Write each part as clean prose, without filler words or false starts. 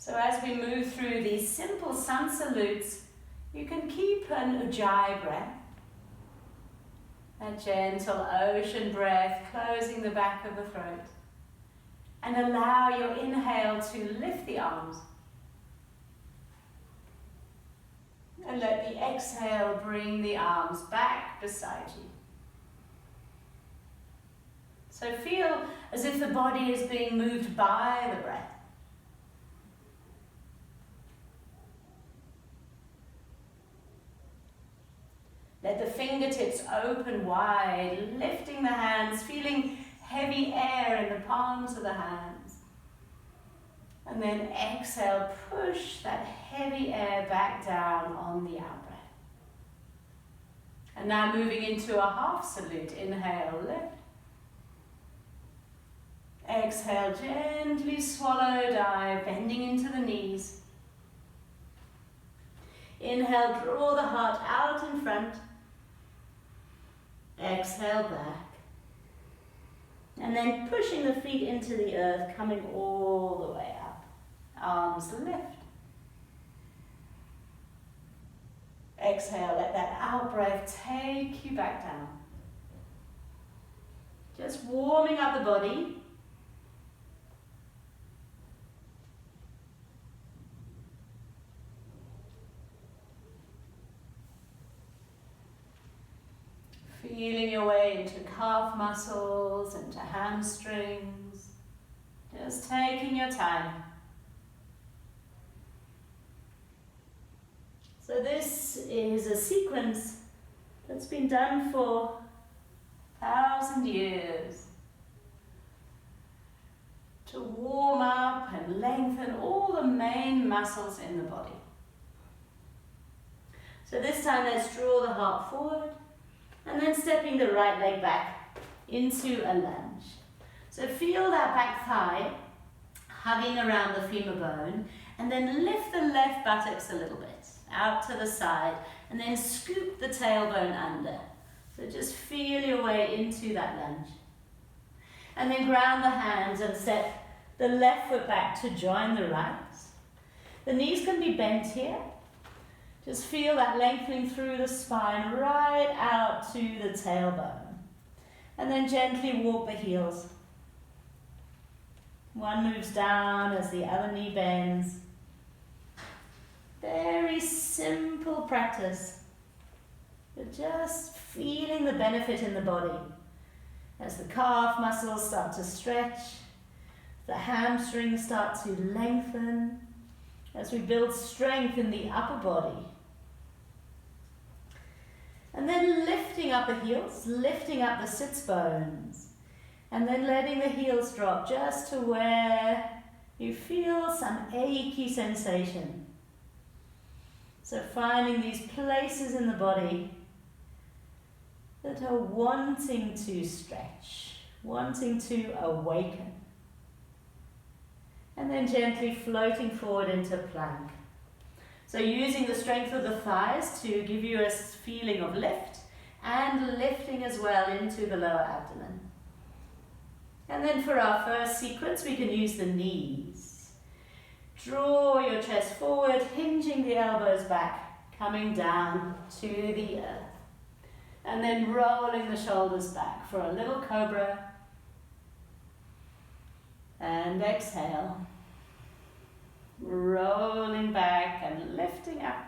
So as we move through these simple sun salutes, you can keep an ujjayi breath, a gentle ocean breath closing the back of the throat, and allow your inhale to lift the arms. And let the exhale bring the arms back beside you. So feel as if the body is being moved by the breath. Let the fingertips open wide, lifting the hands, feeling heavy air in the palms of the hands. And then exhale, push that heavy air back down on the out-breath. And now moving into a half salute. Inhale, lift. Exhale, gently swallow, dive, bending into the knees. Inhale, draw the heart out in front. Exhale, back. And then pushing the feet into the earth, coming all the way up. Arms lift. Exhale, let that out breath take you back down. Just warming up the body. Feeling your way into calf muscles, into hamstrings. Just taking your time. So this is a sequence that's been done for 1,000 years to warm up and lengthen all the main muscles in the body. So this time let's draw the heart forward and then stepping the right leg back into a lunge. So feel that back thigh hugging around the femur bone, and then lift the left buttocks a little bit out to the side, and then scoop the tailbone under. So just feel your way into that lunge. And then ground the hands and step the left foot back to join the right. The knees can be bent here. Just feel that lengthening through the spine right out to the tailbone. And then gently walk the heels. One moves down as the other knee bends. Very simple practice, but just feeling the benefit in the body as the calf muscles start to stretch, the hamstrings start to lengthen, as we build strength in the upper body. And then lifting up the heels, lifting up the sits bones, and then letting the heels drop just to where you feel some achy sensation. So finding these places in the body that are wanting to stretch, wanting to awaken. And then gently floating forward into plank. So using the strength of the thighs to give you a feeling of lift, and lifting as well into the lower abdomen. And then for our first sequence, we can use the knees. Draw your chest forward, hinging the elbows back, coming down to the earth. And then rolling the shoulders back for a little cobra. And exhale. Rolling back and lifting up.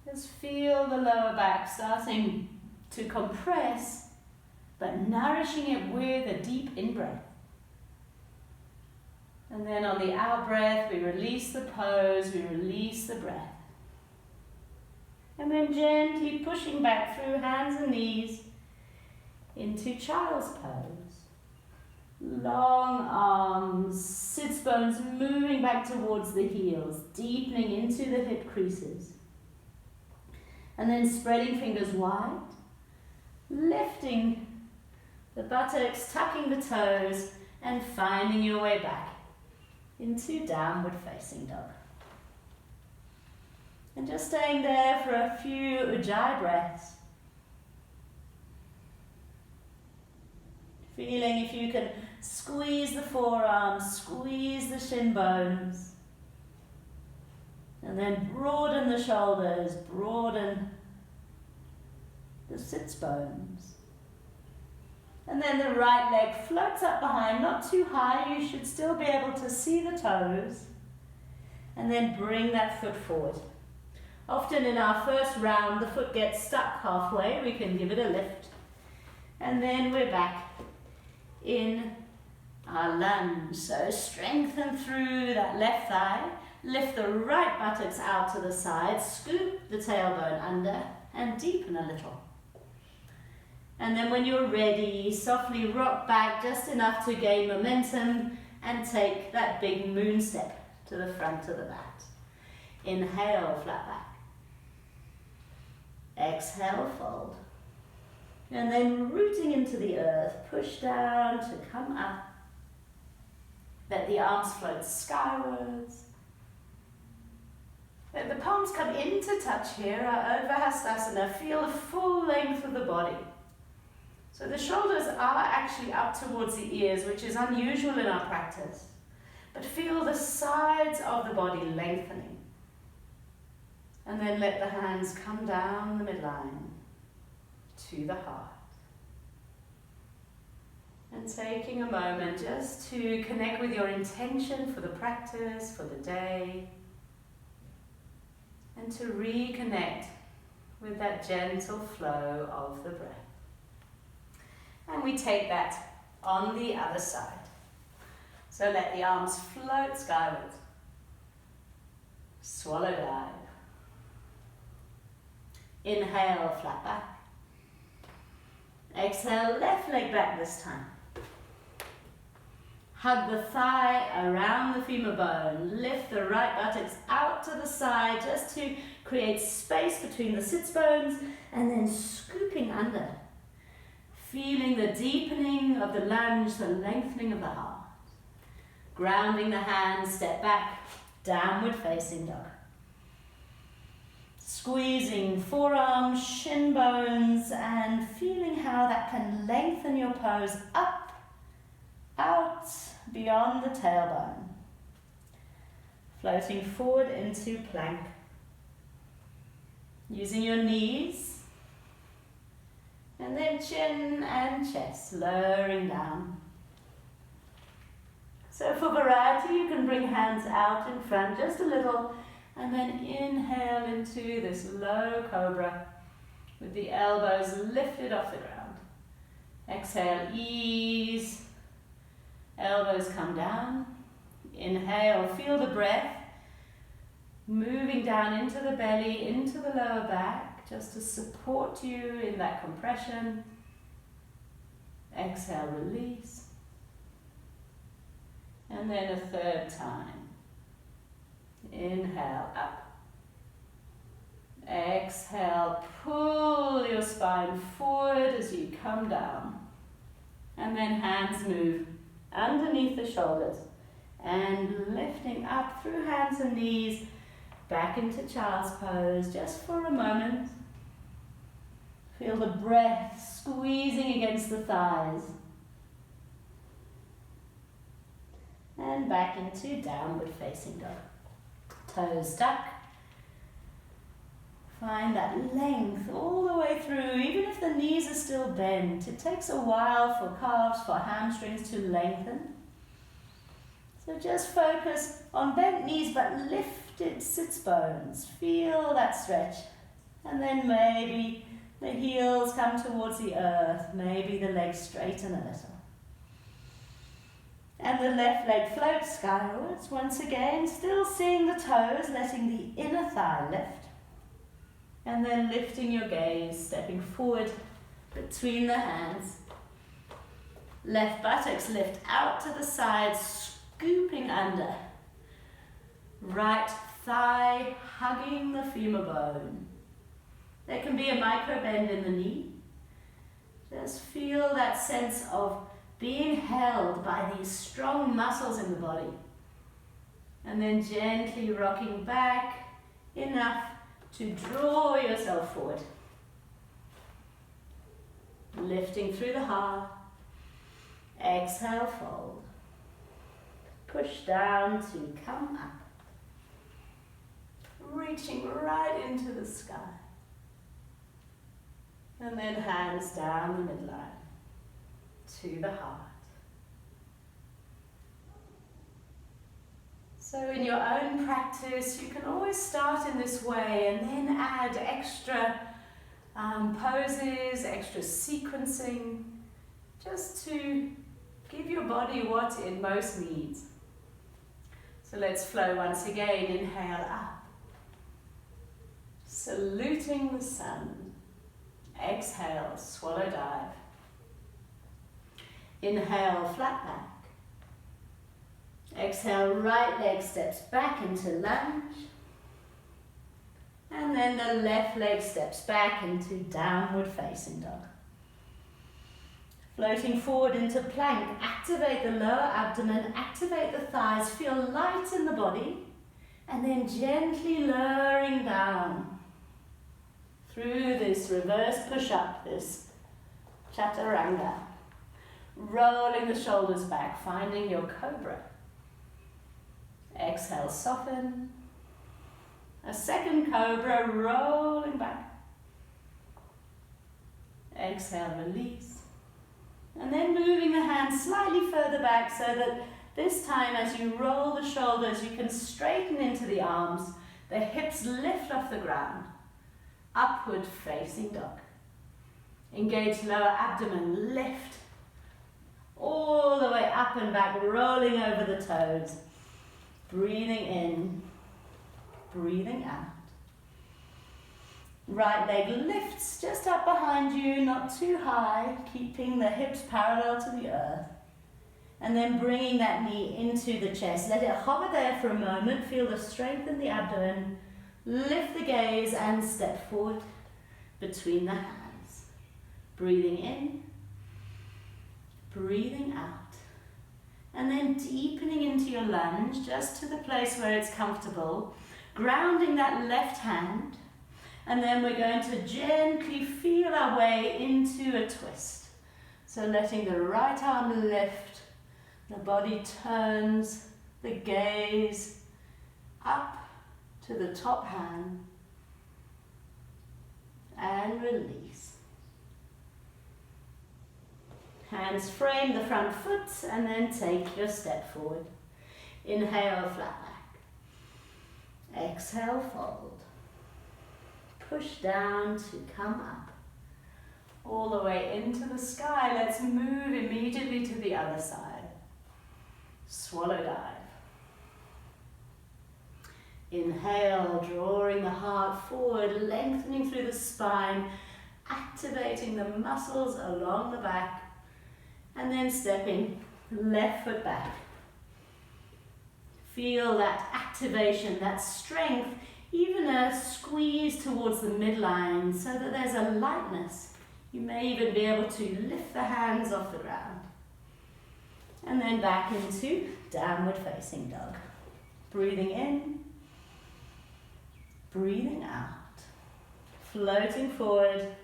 Just feel the lower back starting to compress, but nourishing it with a deep in-breath. And then on the out-breath, we release the pose, we release the breath. And then gently pushing back through hands and knees into child's pose. Long arms, sits bones moving back towards the heels, deepening into the hip creases. And then spreading fingers wide, lifting the buttocks, tucking the toes, and finding your way back into downward facing dog. And just staying there for a few ujjayi breaths. Feeling if you can Squeeze the forearms, squeeze the shin bones. And then broaden the shoulders, broaden the sits bones. And then the right leg floats up behind, not too high. You should still be able to see the toes. And then bring that foot forward. Often in our first round, the foot gets stuck halfway. We can give it a lift. And then we're back in our lunge. So strengthen through that left thigh. Lift the right buttocks out to the side. Scoop the tailbone under and deepen a little. And then when you're ready, softly rock back just enough to gain momentum and take that big moon step to the front of the mat. Inhale, flat back. Exhale, fold. And then rooting into the earth, push down to come up. Let the arms float skywards. Let the palms come into touch here, our Urdhva. Feel the full length of the body. So the shoulders are actually up towards the ears, which is unusual in our practice. But feel the sides of the body lengthening. And then let the hands come down the midline to the heart. And taking a moment just to connect with your intention for the practice, for the day. And to reconnect with that gentle flow of the breath. And we take that on the other side. So let the arms float skyward. Swallow dive. Inhale, flat back. Exhale, left leg back this time. Hug the thigh around the femur bone. Lift the right buttocks out to the side just to create space between the sits bones and then scooping under. Feeling the deepening of the lunge, the lengthening of the heart. Grounding the hands, step back, downward facing dog. Squeezing forearms, shin bones, and feeling how that can lengthen your pose up, out, beyond the tailbone. Floating forward into plank. Using your knees, and then chin and chest, lowering down. So for variety, you can bring hands out in front just a little, and then inhale into this low cobra with the elbows lifted off the ground. Exhale, ease. Elbows come down. Inhale, feel the breath moving down into the belly, into the lower back, just to support you in that compression. Exhale, release. And then a third time. Inhale, up. Exhale, pull your spine forward as you come down. And then hands move underneath the shoulders and lifting up through hands and knees back into child's pose just for a moment. Feel the breath squeezing against the thighs. And back into downward facing dog. Toes tuck. Find that length all the way through, even if the knees are still bent. It takes a while for calves, for hamstrings to lengthen. So just focus on bent knees but lifted sits bones. Feel that stretch. And then maybe the heels come towards the earth. Maybe the legs straighten a little. And the left leg floats skywards. Once again, still seeing the toes, letting the inner thigh lift. And then lifting your gaze, stepping forward between the hands. Left buttocks lift out to the side, scooping under. Right thigh hugging the femur bone. There can be a micro bend in the knee. Just feel that sense of being held by these strong muscles in the body. And then gently rocking back enough to draw yourself forward. Lifting through the heart. Exhale, fold. Push down to come up. Reaching right into the sky. And then hands down the midline to the heart. So in your own practice, you can always start in this way and then add extra poses, extra sequencing, just to give your body what it most needs. So let's flow once again. Inhale up, saluting the sun. Exhale, swallow dive. Inhale, flat back. Exhale, right leg steps back into lunge. And then the left leg steps back into downward facing dog. Floating forward into plank, activate the lower abdomen, activate the thighs, feel light in the body, and then gently lowering down through this reverse push-up, this chaturanga. Rolling the shoulders back, finding your cobra. Exhale, soften. A second cobra, rolling back. Exhale, release. And then moving the hands slightly further back so that this time as you roll the shoulders, you can straighten into the arms. The hips lift off the ground. Upward facing dog. Engage lower abdomen, lift. All the way up and back, rolling over the toes. Breathing in, breathing out. Right leg lifts just up behind you, not too high, keeping the hips parallel to the earth. And then bringing that knee into the chest. Let it hover there for a moment. Feel the strength in the abdomen. Lift the gaze and step forward between the hands. Breathing in, breathing out. And then deepening into your lunge, just to the place where it's comfortable. Grounding that left hand. And then we're going to gently feel our way into a twist. So letting the right arm lift, the body turns, the gaze up to the top hand, and release. Hands frame the front foot and then take your step forward. Inhale, flat back. Exhale, fold. Push down to come up. All the way into the sky. Let's move immediately to the other side. Swallow dive. Inhale, drawing the heart forward, lengthening through the spine, activating the muscles along the back, and then stepping left foot back. Feel that activation, that strength, even a squeeze towards the midline so that there's a lightness. You may even be able to lift the hands off the ground. And then back into downward facing dog. Breathing in, breathing out. Floating forward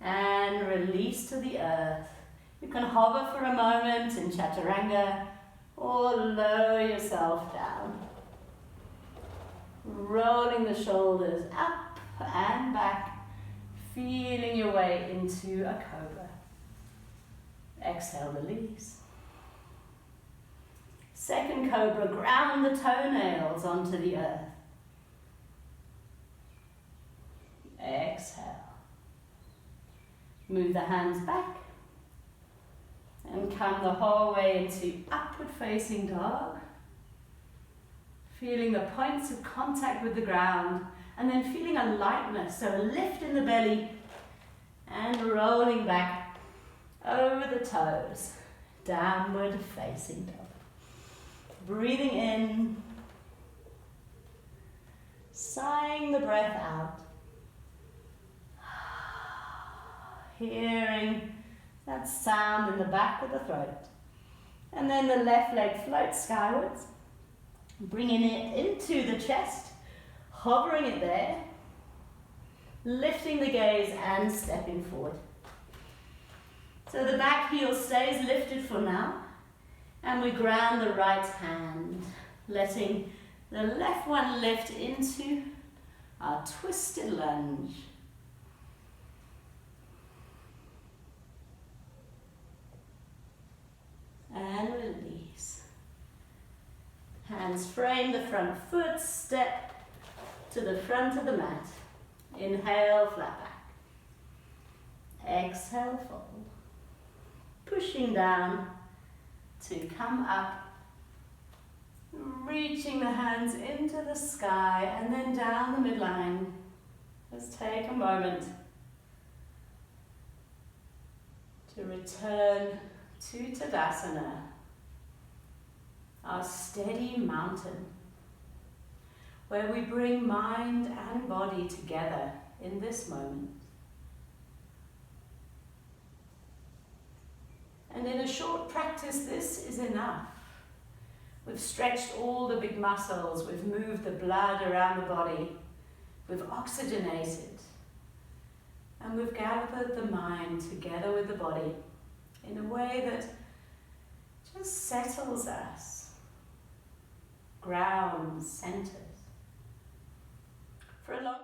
and release to the earth. You can hover for a moment in chaturanga or lower yourself down. Rolling the shoulders up and back, feeling your way into a cobra. Exhale, release. Second cobra, ground the toenails onto the earth. Exhale. Move the hands back and come the whole way into upward facing dog. Feeling the points of contact with the ground and then feeling a lightness, so a lift in the belly and rolling back over the toes. Downward facing dog. Breathing in, sighing the breath out. Hearing that sound in the back of the throat. And then the left leg floats skywards. Bringing it into the chest, hovering it there, lifting the gaze and stepping forward. So the back heel stays lifted for now, and we ground the right hand, letting the left one lift into our twisted lunge. And release. Hands frame the front foot, step to the front of the mat. Inhale, flat back. Exhale, fold. Pushing down to come up, reaching the hands into the sky and then down the midline. Let's take a moment to return to Tadasana, our steady mountain, where we bring mind and body together in this moment. And in a short practice, this is enough. We've stretched all the big muscles, we've moved the blood around the body, we've oxygenated, and we've gathered the mind together with the body in a way that just settles us, grounds, centers. For a long